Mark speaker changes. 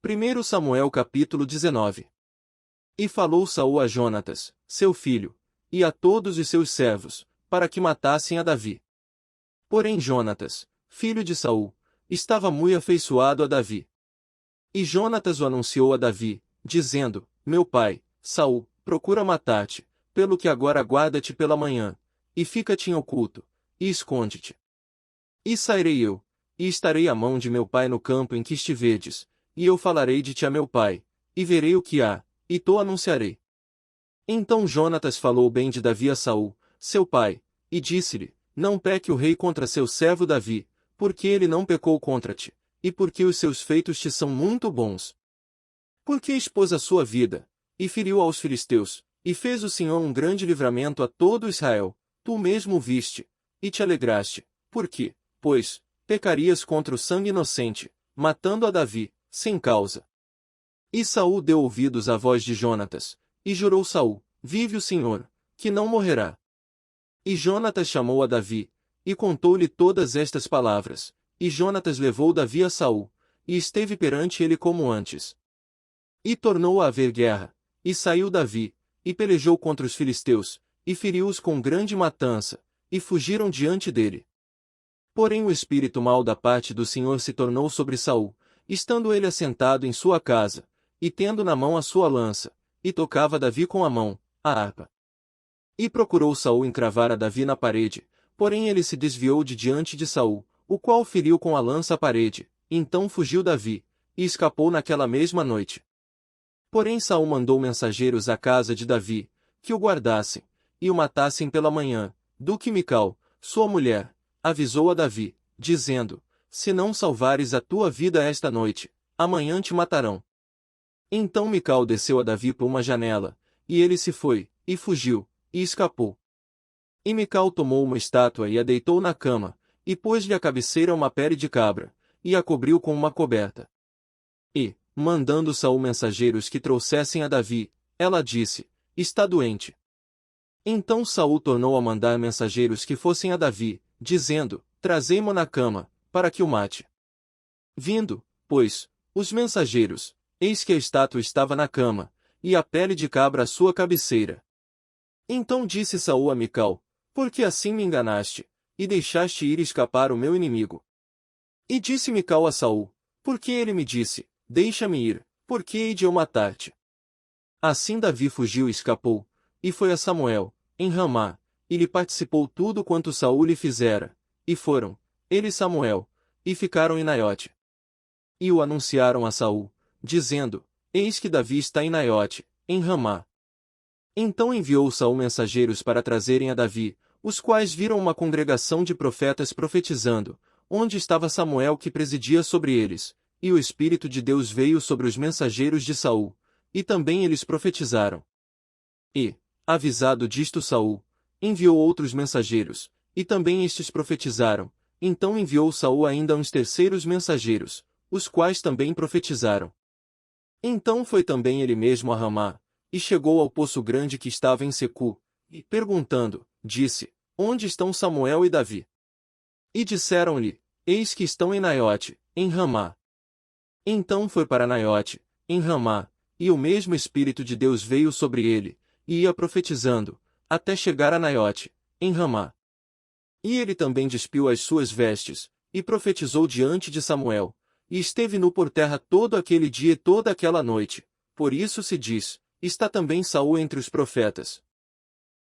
Speaker 1: 1 Samuel capítulo 19. E falou Saul a Jonatas, seu filho, e a todos os seus servos, para que matassem a Davi. Porém Jonatas, filho de Saul, estava muito afeiçoado a Davi. E Jonatas o anunciou a Davi, dizendo, meu pai, Saul, procura matar-te, pelo que agora aguarda-te pela manhã, e fica-te em oculto, e esconde-te. E sairei eu, e estarei à mão de meu pai no campo em que estiverdes, e eu falarei de ti a meu pai, e verei o que há, e to anunciarei. Então Jonatas falou bem de Davi a Saul, seu pai, e disse-lhe, não peque o rei contra seu servo Davi, porque ele não pecou contra ti, e porque os seus feitos te são muito bons. Porque expôs a sua vida, e feriu aos filisteus, e fez o Senhor um grande livramento a todo Israel, tu mesmo o viste, e te alegraste, porque, pois, pecarias contra o sangue inocente, matando a Davi, sem causa. E Saul deu ouvidos à voz de Jonatas, e jurou Saul, vive o Senhor, que não morrerá. E Jonatas chamou a Davi, e contou-lhe todas estas palavras, e Jonatas levou Davi a Saul, e esteve perante ele como antes. E tornou a haver guerra, e saiu Davi, e pelejou contra os filisteus, e feriu-os com grande matança, e fugiram diante dele. Porém o espírito mau da parte do Senhor se tornou sobre Saul, estando ele assentado em sua casa, e tendo na mão a sua lança, e tocava Davi com a mão, a harpa. E procurou Saul encravar a Davi na parede, porém ele se desviou de diante de Saul, o qual feriu com a lança a parede, então fugiu Davi, e escapou naquela mesma noite. Porém Saul mandou mensageiros à casa de Davi, que o guardassem, e o matassem pela manhã, do que Mical, sua mulher, avisou a Davi, dizendo, se não salvares a tua vida esta noite, amanhã te matarão. Então Mical desceu a Davi por uma janela, e ele se foi, e fugiu, e escapou. E Mical tomou uma estátua e a deitou na cama, e pôs-lhe à cabeceira uma pele de cabra, e a cobriu com uma coberta. E, mandando Saul mensageiros que trouxessem a Davi, ela disse, está doente. Então Saul tornou a mandar mensageiros que fossem a Davi, dizendo, trazei-mo na cama, para que o mate. Vindo, pois, os mensageiros, eis que a estátua estava na cama, e a pele de cabra à sua cabeceira. Então disse Saul a Mical, por que assim me enganaste, e deixaste ir escapar o meu inimigo? E disse Mical a Saul, porque ele me disse, deixa-me ir, porque hei de eu matar-te. Assim Davi fugiu e escapou, e foi a Samuel, em Ramá, e lhe participou tudo quanto Saul lhe fizera, e foram, ele e Samuel, e ficaram em Naiote. E o anunciaram a Saul, dizendo, eis que Davi está em Naiote, em Ramá. Então enviou Saul mensageiros para trazerem a Davi, os quais viram uma congregação de profetas profetizando, onde estava Samuel que presidia sobre eles, e o Espírito de Deus veio sobre os mensageiros de Saul, e também eles profetizaram. E, avisado disto Saul, enviou outros mensageiros, e também estes profetizaram, então enviou Saul ainda uns terceiros mensageiros, os quais também profetizaram. Então foi também ele mesmo a Ramá, e chegou ao poço grande que estava em Secu, e perguntando, disse, onde estão Samuel e Davi? E disseram-lhe, eis que estão em Naiote, em Ramá. Então foi para Naiote, em Ramá, e o mesmo Espírito de Deus veio sobre ele, e ia profetizando, até chegar a Naiote, em Ramá. E ele também despiu as suas vestes, e profetizou diante de Samuel, e esteve nu por terra todo aquele dia e toda aquela noite, por isso se diz, está também Saul entre os profetas.